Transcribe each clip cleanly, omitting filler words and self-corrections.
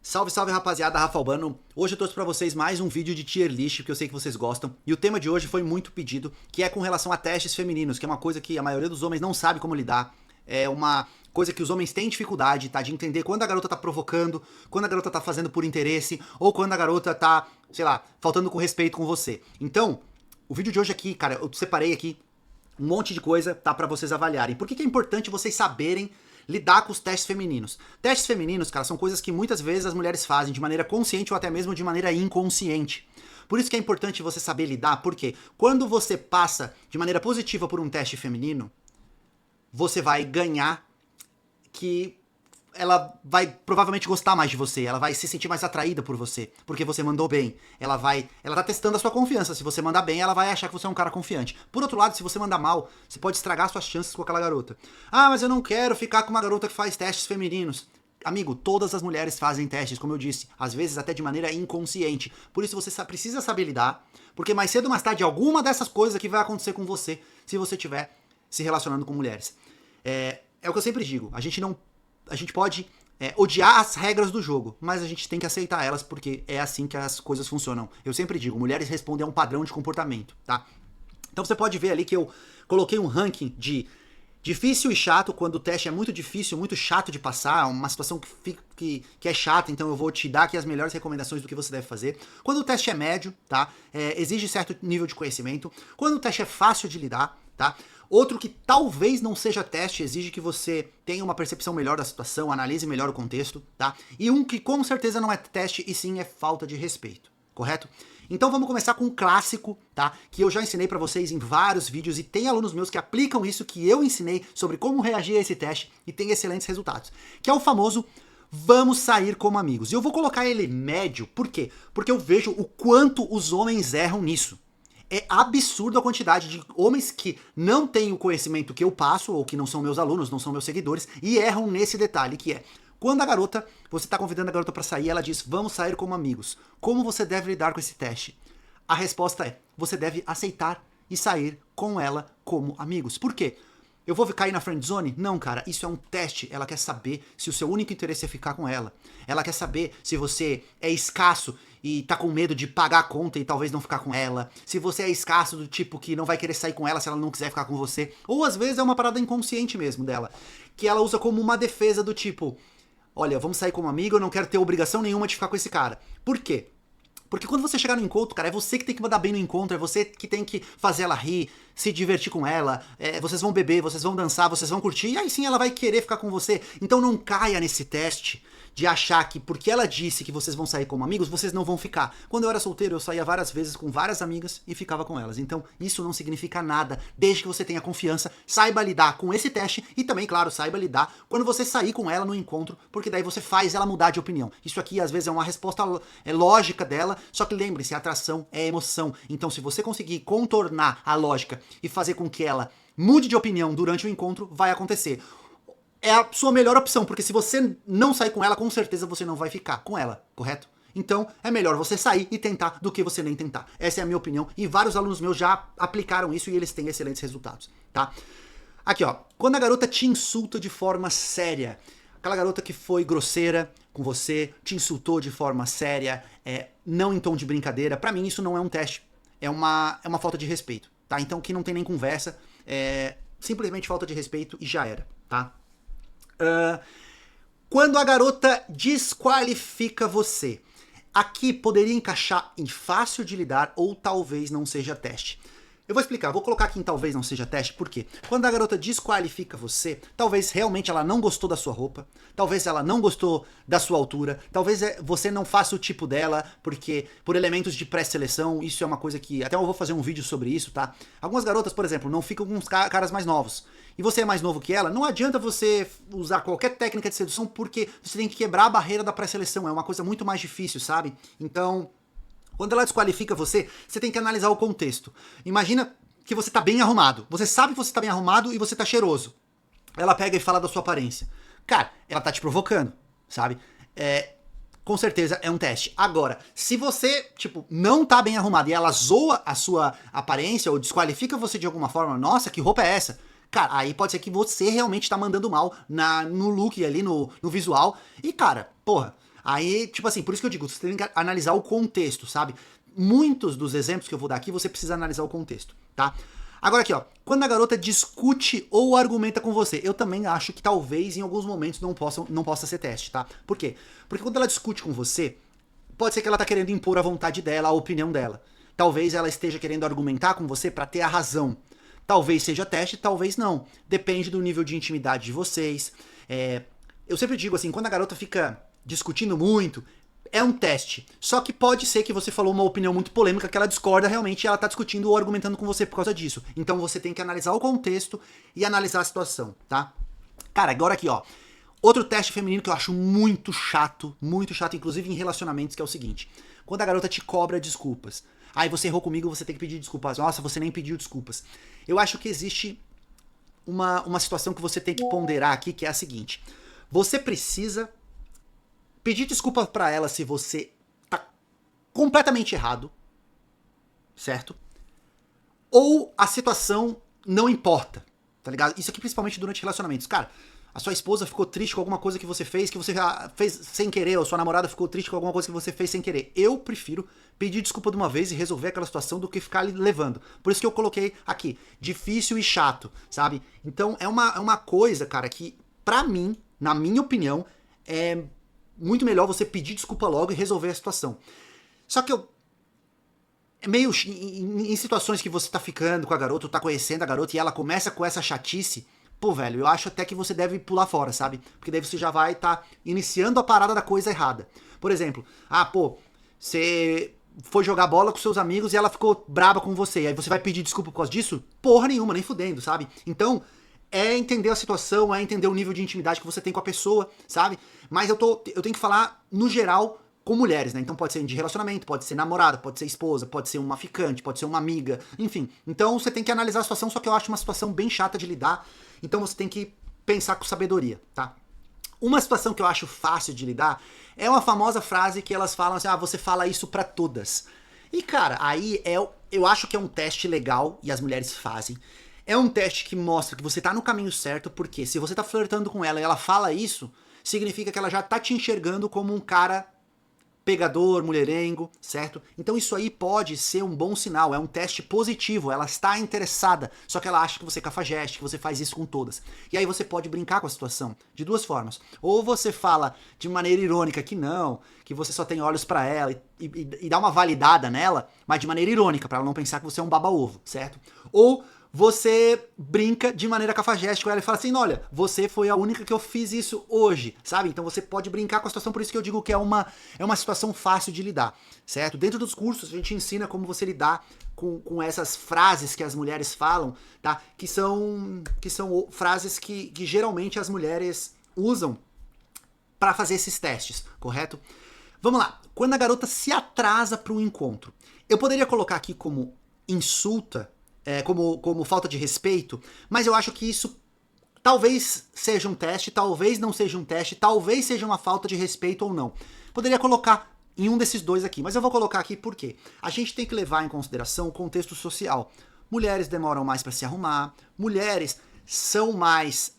Salve, salve rapaziada, Rafa Albano. Hoje eu trouxe pra vocês mais um vídeo de tier list, que eu sei que vocês gostam. E o tema de hoje foi muito pedido, que é com relação a testes femininos, que é uma coisa que a maioria dos homens não sabe como lidar. É uma coisa que os homens têm dificuldade, tá? De entender quando a garota tá provocando, quando a garota tá fazendo por interesse, ou quando a garota tá, sei lá, faltando com respeito com você. Então, o vídeo de hoje aqui, cara, eu separei aqui um monte de coisa, tá? Pra vocês avaliarem. Por que é importante vocês saberem lidar com os testes femininos? Testes femininos, cara, são coisas que muitas vezes as mulheres fazem de maneira consciente ou até mesmo de maneira inconsciente. Por isso que é importante você saber lidar, porque quando você passa de maneira positiva por um teste feminino, você vai ganhar que ela vai provavelmente gostar mais de você, ela vai se sentir mais atraída por você, porque você mandou bem. Ela tá testando a sua confiança. Se você mandar bem, ela vai achar que você é um cara confiante. Por outro lado, se você mandar mal, você pode estragar suas chances com aquela garota. Ah, mas eu não quero ficar com uma garota que faz testes femininos. Amigo, todas as mulheres fazem testes, como eu disse, às vezes até de maneira inconsciente. Por isso você precisa saber lidar, porque mais cedo ou mais tarde alguma dessas coisas aqui vai acontecer com você, se você estiver se relacionando com mulheres. É o que eu sempre digo, a gente pode odiar as regras do jogo, mas a gente tem que aceitar elas, porque é assim que as coisas funcionam. Eu sempre digo, mulheres respondem a um padrão de comportamento, tá? Então você pode ver ali que eu coloquei um ranking de difícil e chato, quando o teste é muito difícil, muito chato de passar, uma situação que é chata, então eu vou te dar aqui as melhores recomendações do que você deve fazer. Quando o teste é médio, tá? Exige certo nível de conhecimento. Quando o teste é fácil de lidar, tá? Outro que talvez não seja teste, exige que você tenha uma percepção melhor da situação, analise melhor o contexto, tá? E um que com certeza não é teste e sim é falta de respeito, correto? Então vamos começar com um clássico, tá? Que eu já ensinei pra vocês em vários vídeos e tem alunos meus que aplicam isso que eu ensinei sobre como reagir a esse teste e tem excelentes resultados, que é o famoso vamos sair como amigos. E eu vou colocar ele médio, por quê? Porque eu vejo o quanto os homens erram nisso. É absurdo a quantidade de homens que não têm o conhecimento que eu passo, ou que não são meus alunos, não são meus seguidores, e erram nesse detalhe, que é, quando você tá convidando a garota pra sair, ela diz, vamos sair como amigos. Como você deve lidar com esse teste? A resposta é, você deve aceitar e sair com ela como amigos. Por quê? Eu vou cair na friend zone? Não, cara, isso é um teste. Ela quer saber se o seu único interesse é ficar com ela. Ela quer saber se você é escasso e tá com medo de pagar a conta e talvez não ficar com ela. Se você é escasso do tipo que não vai querer sair com ela se ela não quiser ficar com você. Ou às vezes é uma parada inconsciente mesmo dela, que ela usa como uma defesa do tipo, olha, vamos sair como amigo, eu não quero ter obrigação nenhuma de ficar com esse cara. Por quê? Porque quando você chegar no encontro, cara, é você que tem que mandar bem no encontro, é você que tem que fazer ela rir, se divertir com ela, vocês vão beber, vocês vão dançar, vocês vão curtir, e aí sim ela vai querer ficar com você. Então não caia nesse teste de achar que porque ela disse que vocês vão sair como amigos, vocês não vão ficar. Quando eu era solteiro, eu saía várias vezes com várias amigas e ficava com elas. Então isso não significa nada, desde que você tenha confiança, saiba lidar com esse teste e também, claro, saiba lidar quando você sair com ela no encontro, porque daí você faz ela mudar de opinião. Isso aqui às vezes é uma resposta lógica dela, só que lembre-se, atração é emoção. Então se você conseguir contornar a lógica e fazer com que ela mude de opinião durante o encontro, vai acontecer. É a sua melhor opção, porque se você não sair com ela, com certeza você não vai ficar com ela, correto? Então é melhor você sair e tentar do que você nem tentar. Essa é a minha opinião e vários alunos meus já aplicaram isso e eles têm excelentes resultados, tá? Aqui ó, quando a garota te insulta de forma séria, aquela garota que foi grosseira com você, te insultou de forma séria, não em tom de brincadeira, pra mim isso não é um teste, é uma falta de respeito, tá? Então que não tem nem conversa, simplesmente falta de respeito e já era, tá? Quando a garota desqualifica você, aqui poderia encaixar em fácil de lidar ou talvez não seja teste. Eu vou explicar, vou colocar aqui em talvez não seja teste, por quê? Quando a garota desqualifica você, talvez realmente ela não gostou da sua roupa, talvez ela não gostou da sua altura, talvez você não faça o tipo dela, porque por elementos de pré-seleção, isso é uma coisa que, até eu vou fazer um vídeo sobre isso, tá? Algumas garotas, por exemplo, não ficam com os caras mais novos, e você é mais novo que ela, não adianta você usar qualquer técnica de sedução, porque você tem que quebrar a barreira da pré-seleção, é uma coisa muito mais difícil, sabe? Então, quando ela desqualifica você, você tem que analisar o contexto. Imagina que você tá bem arrumado. Você sabe que você tá bem arrumado e você tá cheiroso. Ela pega e fala da sua aparência. Cara, ela tá te provocando, sabe? Com certeza é um teste. Agora, se você, tipo, não tá bem arrumado e ela zoa a sua aparência ou desqualifica você de alguma forma, nossa, que roupa é essa? Cara, aí pode ser que você realmente tá mandando mal no look ali, no visual. E, cara, porra, Aí, tipo assim, por isso que eu digo, você tem que analisar o contexto, sabe? Muitos dos exemplos que eu vou dar aqui, você precisa analisar o contexto, tá? Agora aqui, ó, quando a garota discute ou argumenta com você, eu também acho que talvez em alguns momentos não possa ser teste, tá? Por quê? Porque quando ela discute com você, pode ser que ela tá querendo impor a vontade dela, a opinião dela. Talvez ela esteja querendo argumentar com você para ter a razão. Talvez seja teste, talvez não. Depende do nível de intimidade de vocês. Eu sempre digo assim, quando a garota fica discutindo muito, é um teste. Só que pode ser que você falou uma opinião muito polêmica que ela discorda realmente e ela tá discutindo ou argumentando com você por causa disso. Então você tem que analisar o contexto e analisar a situação, tá? Cara, agora aqui, ó. Outro teste feminino que eu acho muito chato, inclusive em relacionamentos, que é o seguinte. Quando a garota te cobra desculpas. Aí você errou comigo, você tem que pedir desculpas. Nossa, você nem pediu desculpas. Eu acho que existe uma situação que você tem que ponderar aqui, que é a seguinte. Você precisa pedir desculpa pra ela se você tá completamente errado, certo? Ou a situação não importa, tá ligado? Isso aqui principalmente durante relacionamentos. Cara, a sua esposa ficou triste com alguma coisa que você fez fez sem querer, ou sua namorada ficou triste com alguma coisa que você fez sem querer. Eu prefiro pedir desculpa de uma vez e resolver aquela situação do que ficar ali levando. Por isso que eu coloquei aqui, difícil e chato, sabe? Então é uma coisa, cara, que pra mim, na minha opinião, é muito melhor você pedir desculpa logo e resolver a situação. Só que é meio em situações que você tá ficando com a garota, ou tá conhecendo a garota e ela começa com essa chatice, pô, velho, eu acho até que você deve pular fora, sabe? Porque daí você já vai tá iniciando a parada da coisa errada. Por exemplo, você foi jogar bola com seus amigos e ela ficou braba com você, e aí você vai pedir desculpa por causa disso? Porra nenhuma, nem fudendo, sabe? Então, é entender a situação, é entender o nível de intimidade que você tem com a pessoa, sabe? Mas eu tenho que falar, no geral, com mulheres, né? Então pode ser de relacionamento, pode ser namorada, pode ser esposa, pode ser uma ficante, pode ser uma amiga, enfim. Então você tem que analisar a situação, só que eu acho uma situação bem chata de lidar, então você tem que pensar com sabedoria, tá? Uma situação que eu acho fácil de lidar é uma famosa frase que elas falam assim, você fala isso pra todas. E cara, aí eu acho que é um teste legal e as mulheres fazem. É um teste que mostra que você tá no caminho certo, porque se você tá flertando com ela e ela fala isso, significa que ela já tá te enxergando como um cara pegador, mulherengo, certo? Então isso aí pode ser um bom sinal, é um teste positivo, ela está interessada, só que ela acha que você é cafajeste, que você faz isso com todas. E aí você pode brincar com a situação de duas formas. Ou você fala de maneira irônica que não, que você só tem olhos pra ela e dá uma validada nela, mas de maneira irônica, pra ela não pensar que você é um baba-ovo, certo? Ou você brinca de maneira cafajeste com ela e fala assim, olha, você foi a única que eu fiz isso hoje, sabe? Então você pode brincar com a situação, por isso que eu digo que é uma situação fácil de lidar, certo? Dentro dos cursos a gente ensina como você lidar com essas frases que as mulheres falam, tá? Que são frases que geralmente as mulheres usam para fazer esses testes, correto? Vamos lá, quando a garota se atrasa para um encontro, eu poderia colocar aqui como insulta, como falta de respeito, mas eu acho que isso talvez seja um teste, talvez não seja um teste, talvez seja uma falta de respeito ou não. Poderia colocar em um desses dois aqui, mas eu vou colocar aqui porque a gente tem que levar em consideração o contexto social. Mulheres demoram mais para se arrumar, mulheres são mais,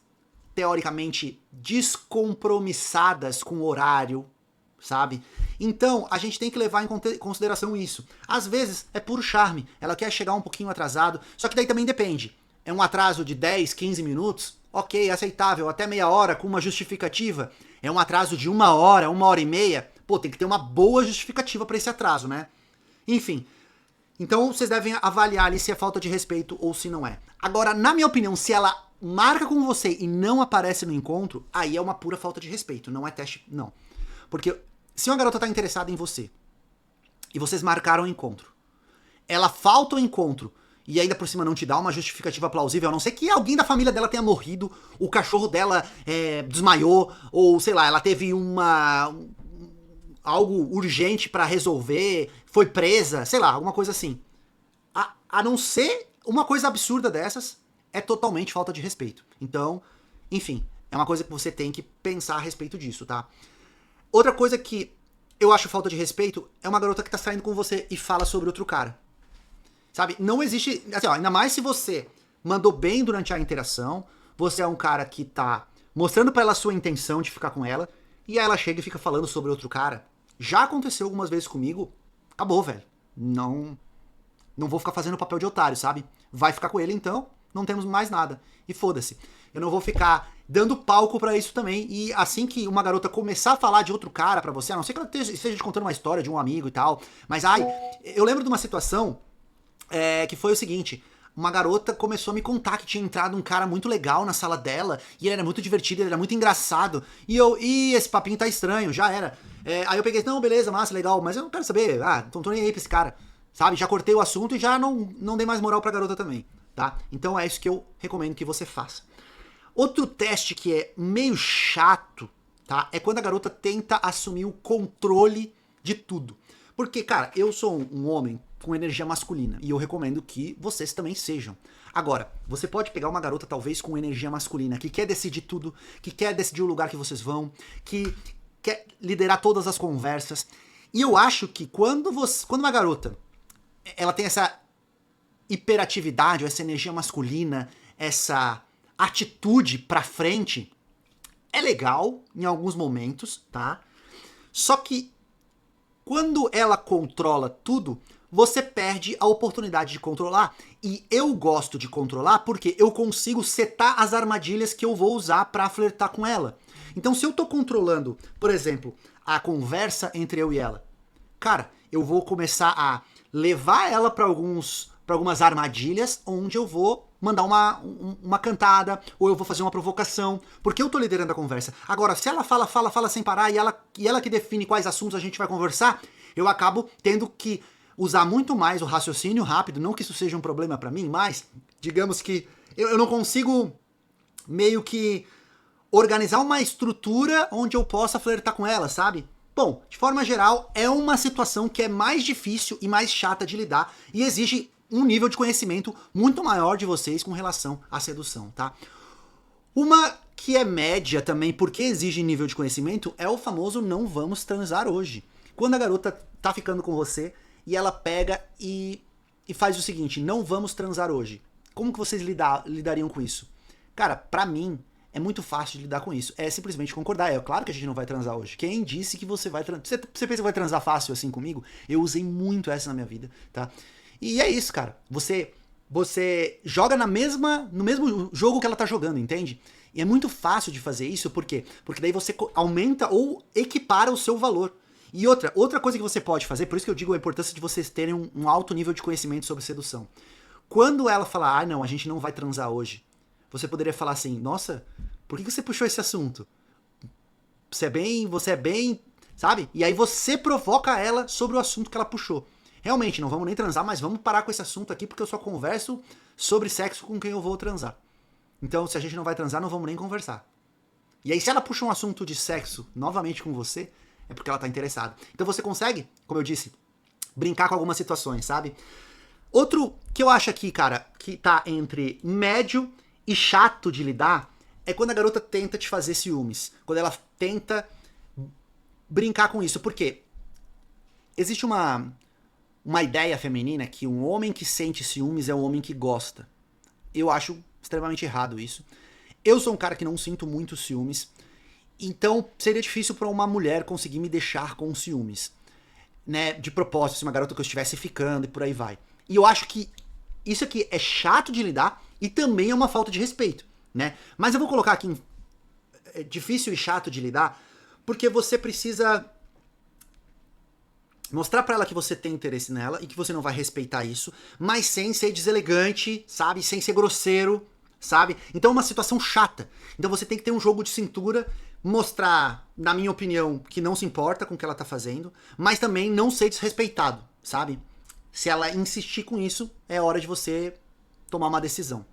teoricamente, descompromissadas com o horário, sabe? Então, a gente tem que levar em consideração isso. Às vezes, é puro charme. Ela quer chegar um pouquinho atrasado, só que daí também depende. É um atraso de 10, 15 minutos? Ok, aceitável. Até meia hora, com uma justificativa. É um atraso de 1 hora, 1 hora e meia? Pô, tem que ter uma boa justificativa para esse atraso, né? Enfim. Então, vocês devem avaliar ali se é falta de respeito ou se não é. Agora, na minha opinião, se ela marca com você e não aparece no encontro, aí é uma pura falta de respeito. Não é teste, não. Porque se uma garota tá interessada em você e vocês marcaram o encontro, ela falta o encontro e ainda por cima não te dá uma justificativa plausível, a não ser que alguém da família dela tenha morrido, o cachorro dela desmaiou, ou sei lá, ela teve algo urgente pra resolver, foi presa, sei lá, alguma coisa assim. A não ser uma coisa absurda dessas, é totalmente falta de respeito. Então, enfim, é uma coisa que você tem que pensar a respeito disso, tá? Outra coisa que eu acho falta de respeito é uma garota que tá saindo com você e fala sobre outro cara. Sabe? Não existe... Assim, ainda mais se você mandou bem durante a interação, você é um cara que tá mostrando pra ela a sua intenção de ficar com ela, e aí ela chega e fica falando sobre outro cara. Já aconteceu algumas vezes comigo, acabou, velho. Não vou ficar fazendo papel de otário, sabe? Vai ficar com ele então, não temos mais nada. E foda-se. Eu não vou ficar dando palco pra isso também. E assim que uma garota começar a falar de outro cara pra você, a não ser que ela esteja te contando uma história de um amigo e tal, mas ai, eu lembro de uma situação que foi o seguinte: uma garota começou a me contar que tinha entrado um cara muito legal na sala dela, e ele era muito divertido, ele era muito engraçado, e esse papinho tá estranho, já era. Aí eu peguei, não, beleza, massa, legal, mas eu não quero saber, não tô nem aí pra esse cara, sabe? Já cortei o assunto e já não dei mais moral pra garota também, tá? Então é isso que eu recomendo que você faça. Outro teste que é meio chato, tá? É quando a garota tenta assumir o controle de tudo. Porque, cara, eu sou um homem com energia masculina e eu recomendo que vocês também sejam. Agora, você pode pegar uma garota talvez com energia masculina, que quer decidir tudo, que quer decidir o lugar que vocês vão, que quer liderar todas as conversas. E eu acho que quando uma garota ela tem essa hiperatividade, essa energia masculina, essa atitude pra frente, é legal em alguns momentos, tá? Só que quando ela controla tudo, você perde a oportunidade de controlar. E eu gosto de controlar porque eu consigo setar as armadilhas que eu vou usar pra flertar com ela. Então se eu tô controlando, por exemplo, a conversa entre eu e ela, cara, eu vou começar a levar ela pra algumas armadilhas onde eu vou mandar uma cantada, ou eu vou fazer uma provocação, porque eu tô liderando a conversa. Agora, se ela fala sem parar, e ela que define quais assuntos a gente vai conversar, eu acabo tendo que usar muito mais o raciocínio rápido, não que isso seja um problema pra mim, mas digamos que eu não consigo meio que organizar uma estrutura onde eu possa flertar com ela, sabe? Bom, de forma geral, é uma situação que é mais difícil e mais chata de lidar e exige um nível de conhecimento muito maior de vocês com relação à sedução, tá? Uma que é média também, porque exige nível de conhecimento, é o famoso não vamos transar hoje. Quando a garota tá ficando com você e ela pega e faz o seguinte, não vamos transar hoje. Como que vocês lidariam com isso? Cara, pra mim, é muito fácil de lidar com isso. É simplesmente concordar. É claro que a gente não vai transar hoje. Quem disse que você vai transar? Você pensa que vai transar fácil assim comigo? Eu usei muito essa na minha vida, tá? E é isso, cara. Você joga no mesmo jogo que ela tá jogando, entende? E é muito fácil de fazer isso, por quê? Porque daí você aumenta ou equipara o seu valor. E outra coisa que você pode fazer, por isso que eu digo a importância de vocês terem um alto nível de conhecimento sobre sedução. Quando ela falar, não, a gente não vai transar hoje, você poderia falar assim, nossa, por que você puxou esse assunto? Você é bem, sabe? E aí você provoca ela sobre o assunto que ela puxou. Realmente, não vamos nem transar, mas vamos parar com esse assunto aqui, porque eu só converso sobre sexo com quem eu vou transar. Então, se a gente não vai transar, não vamos nem conversar. E aí, se ela puxa um assunto de sexo novamente com você, é porque ela tá interessada. Então você consegue, como eu disse, brincar com algumas situações, sabe? Outro que eu acho aqui, cara, que tá entre médio e chato de lidar, é quando a garota tenta te fazer ciúmes. Quando ela tenta brincar com isso. Por quê? Existe uma ideia feminina que um homem que sente ciúmes é um homem que gosta. Eu acho extremamente errado isso. Eu sou um cara que não sinto muito ciúmes, então seria difícil para uma mulher conseguir me deixar com ciúmes, né? De propósito, se uma garota que eu estivesse ficando e por aí vai. E eu acho que isso aqui é chato de lidar e também é uma falta de respeito, né? Mas eu vou colocar aqui difícil e chato de lidar, porque você precisa mostrar pra ela que você tem interesse nela e que você não vai respeitar isso, mas sem ser deselegante, sabe? Sem ser grosseiro, sabe? Então é uma situação chata. Então você tem que ter um jogo de cintura, mostrar, na minha opinião, que não se importa com o que ela tá fazendo, mas também não ser desrespeitado, sabe? Se ela insistir com isso, é hora de você tomar uma decisão.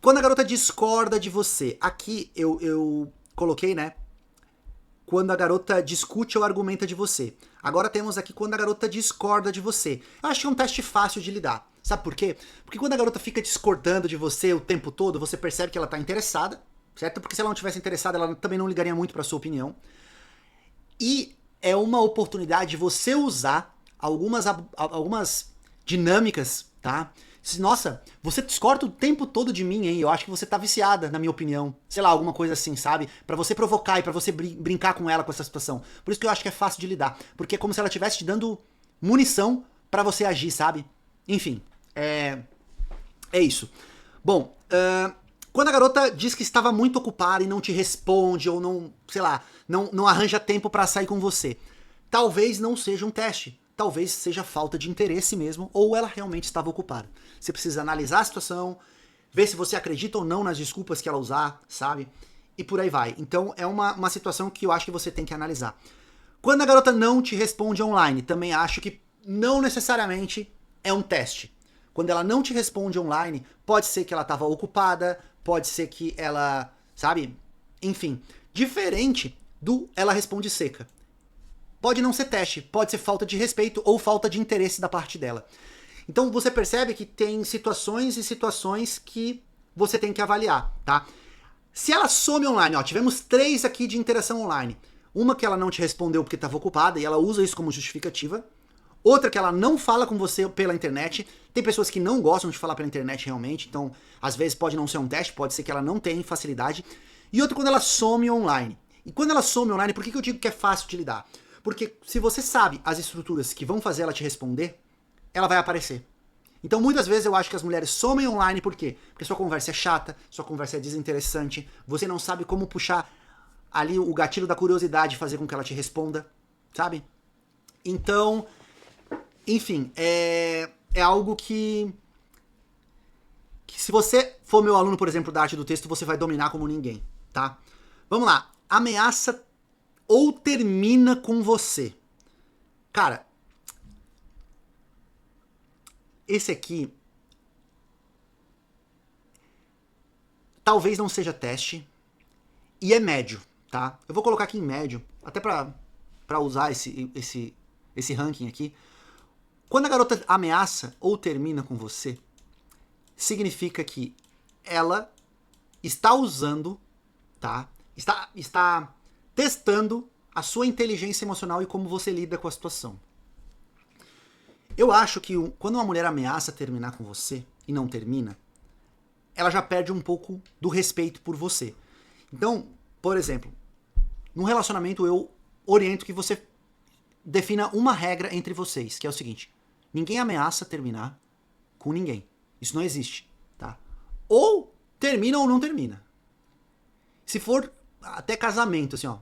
Quando a garota discorda de você, aqui eu coloquei, né? Quando a garota discute ou argumenta de você. Agora temos aqui quando a garota discorda de você. Eu acho que é um teste fácil de lidar. Sabe por quê? Porque quando a garota fica discordando de você o tempo todo, você percebe que ela tá interessada, certo? Porque se ela não tivesse interessada, ela também não ligaria muito pra sua opinião. E é uma oportunidade de você usar algumas dinâmicas, tá? Nossa, você discorda o tempo todo de mim, hein? Eu acho que você tá viciada, na minha opinião. Sei lá, alguma coisa assim, sabe? Pra você provocar e pra você brincar com ela com essa situação. Por isso que eu acho que é fácil de lidar. Porque é como se ela estivesse te dando munição pra você agir, sabe? Enfim, é isso. Bom, quando a garota diz que estava muito ocupada e não te responde, ou não, sei lá, não arranja tempo pra sair com você, talvez não seja um teste. Talvez seja falta de interesse mesmo, ou ela realmente estava ocupada. Você precisa analisar a situação, ver se você acredita ou não nas desculpas que ela usar, sabe? E por aí vai. Então é uma situação que eu acho que você tem que analisar. Quando a garota não te responde online, também acho que não necessariamente é um teste. Quando ela não te responde online, pode ser que ela estava ocupada, pode ser que ela, sabe? Enfim, diferente do ela responde seca. Pode não ser teste, pode ser falta de respeito ou falta de interesse da parte dela. Então você percebe que tem situações e situações que você tem que avaliar, tá? Se ela some online, ó, tivemos 3 aqui de interação online. Uma que ela não te respondeu porque estava ocupada e ela usa isso como justificativa. Outra que ela não fala com você pela internet. Tem pessoas que não gostam de falar pela internet realmente, então às vezes pode não ser um teste, pode ser que ela não tenha facilidade. E outra quando ela some online. E quando ela some online, por que eu digo que é fácil de lidar? Porque se você sabe as estruturas que vão fazer ela te responder, ela vai aparecer. Então muitas vezes eu acho que as mulheres somem online, por quê? Porque sua conversa é chata, sua conversa é desinteressante, você não sabe como puxar ali o gatilho da curiosidade e fazer com que ela te responda, sabe? Então, enfim, é algo que se você for meu aluno, por exemplo, da arte do texto, você vai dominar como ninguém, tá? Vamos lá, ameaça ou termina com você. Cara, esse aqui talvez não seja teste e é médio, tá? Eu vou colocar aqui em médio, até pra usar esse ranking aqui. Quando a garota ameaça ou termina com você, significa que ela está usando, tá? Está testando a sua inteligência emocional e como você lida com a situação. Eu acho que quando uma mulher ameaça terminar com você e não termina, ela já perde um pouco do respeito por você. Então, por exemplo, num relacionamento eu oriento que você defina uma regra entre vocês, que é o seguinte: ninguém ameaça terminar com ninguém. Isso não existe, tá? Ou termina ou não termina. Se for até casamento, assim, ó,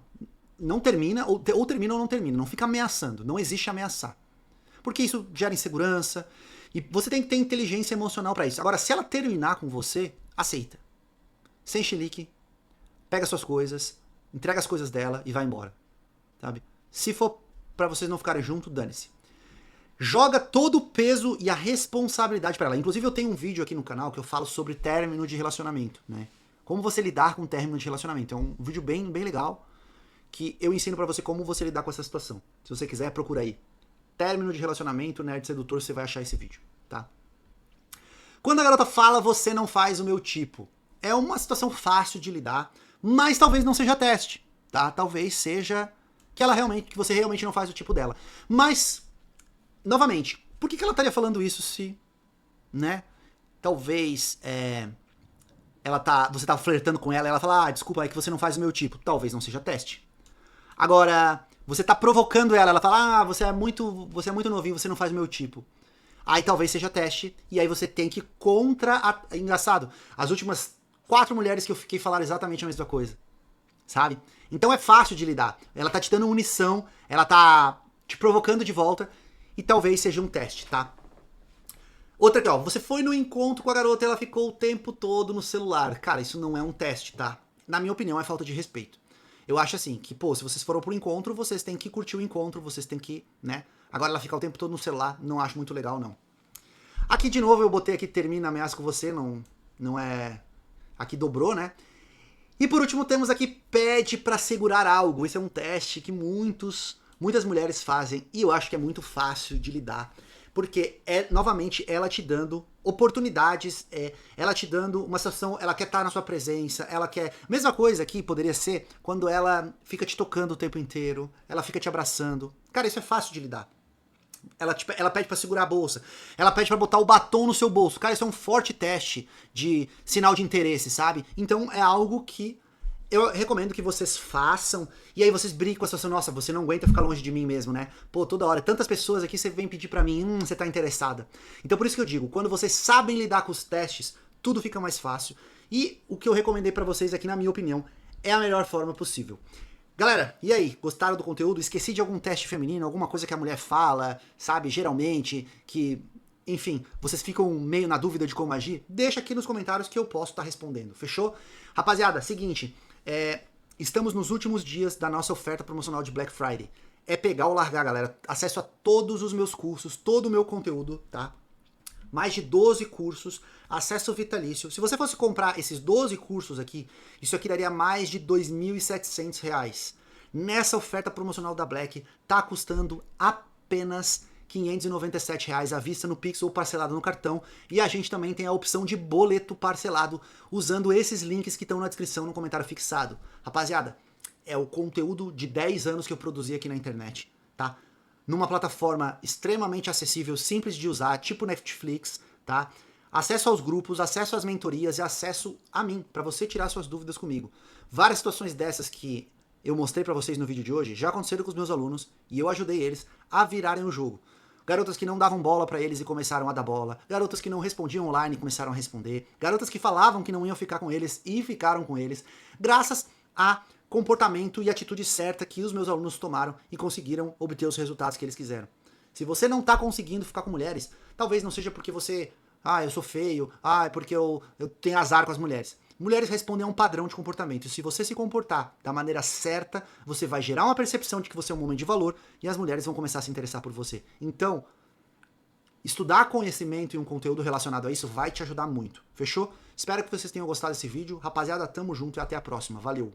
não termina, ou termina ou não termina. Não fica ameaçando. Não existe ameaçar. Porque isso gera insegurança. E você tem que ter inteligência emocional pra isso. Agora, se ela terminar com você, aceita. Sem chilique, pega suas coisas, entrega as coisas dela e vai embora. Sabe? Se for pra vocês não ficarem juntos, dane-se. Joga todo o peso e a responsabilidade pra ela. Inclusive, eu tenho um vídeo aqui no canal que eu falo sobre término de relacionamento, né? Como você lidar com término de relacionamento. É um vídeo bem legal, que eu ensino pra você como você lidar com essa situação. Se você quiser, procura aí. Término de relacionamento, Nerd Sedutor, você vai achar esse vídeo, tá? Quando a garota fala, você não faz o meu tipo. É uma situação fácil de lidar, mas talvez não seja teste, tá? Talvez seja que você realmente não faz o tipo dela. Mas, novamente, por que ela estaria falando isso se, né? Talvez, você tá flertando com ela e ela fala, desculpa, é que você não faz o meu tipo. Talvez não seja teste. Agora, você tá provocando ela fala, você é muito novinho, você não faz o meu tipo. Aí talvez seja teste, e aí você tem que engraçado, as últimas 4 mulheres que eu fiquei falaram exatamente a mesma coisa, sabe? Então é fácil de lidar. Ela tá te dando munição, ela tá te provocando de volta, e talvez seja um teste, tá? Outra aqui, ó, você foi no encontro com a garota e ela ficou o tempo todo no celular. Cara, isso não é um teste, tá? Na minha opinião, é falta de respeito. Eu acho assim, que, pô, se vocês foram pro encontro, vocês têm que curtir o encontro, vocês têm que, né? Agora ela ficar o tempo todo no celular, não acho muito legal, não. Aqui, de novo, eu botei aqui, termina a ameaça com você, não é... Aqui dobrou, né? E por último, temos aqui, pede pra segurar algo. Esse é um teste que muitas mulheres fazem, e eu acho que é muito fácil de lidar. Porque novamente, ela te dando oportunidades, ela te dando uma situação, ela quer estar na sua presença, ela quer... Mesma coisa aqui poderia ser quando ela fica te tocando o tempo inteiro, ela fica te abraçando. Cara, isso é fácil de lidar. ela pede pra segurar a bolsa, ela pede pra botar o batom no seu bolso. Cara, isso é um forte teste de sinal de interesse, sabe? Então é algo que eu recomendo que vocês façam, e aí vocês briguem com a situação, nossa, você não aguenta ficar longe de mim mesmo, né? Pô, toda hora, tantas pessoas aqui, você vem pedir pra mim, você tá interessada. Então por isso que eu digo, quando vocês sabem lidar com os testes, tudo fica mais fácil. E o que eu recomendei pra vocês aqui, na minha opinião, é a melhor forma possível. Galera, e aí? Gostaram do conteúdo? Esqueci de algum teste feminino, alguma coisa que a mulher fala, sabe? Geralmente, que... Enfim, vocês ficam meio na dúvida de como agir? Deixa aqui nos comentários que eu posso estar respondendo, fechou? Rapaziada, seguinte, estamos nos últimos dias da nossa oferta promocional de Black Friday. É pegar ou largar, galera. Acesso a todos os meus cursos, todo o meu conteúdo, tá? Mais de 12 cursos, acesso vitalício. Se você fosse comprar esses 12 cursos aqui, isso aqui daria mais de R$ 2.700. Nessa oferta promocional da Black, tá custando apenas R$ 597 à vista no Pix ou parcelado no cartão. E a gente também tem a opção de boleto parcelado, usando esses links que estão na descrição no comentário fixado. Rapaziada, é o conteúdo de 10 anos que eu produzi aqui na internet, tá? Numa plataforma extremamente acessível, simples de usar, tipo Netflix, tá? Acesso aos grupos, acesso às mentorias e acesso a mim, para você tirar suas dúvidas comigo. Várias situações dessas que eu mostrei para vocês no vídeo de hoje já aconteceram com os meus alunos e eu ajudei eles a virarem o jogo. Garotas que não davam bola para eles e começaram a dar bola, garotas que não respondiam online e começaram a responder, garotas que falavam que não iam ficar com eles e ficaram com eles, graças a comportamento e atitude certa que os meus alunos tomaram e conseguiram obter os resultados que eles quiseram. Se você não tá conseguindo ficar com mulheres, talvez não seja porque você, eu sou feio, é porque eu tenho azar com as mulheres. Mulheres respondem a um padrão de comportamento, e se você se comportar da maneira certa, você vai gerar uma percepção de que você é um homem de valor e as mulheres vão começar a se interessar por você. Então, estudar conhecimento e um conteúdo relacionado a isso vai te ajudar muito, fechou? Espero que vocês tenham gostado desse vídeo. Rapaziada, tamo junto e até a próxima. Valeu!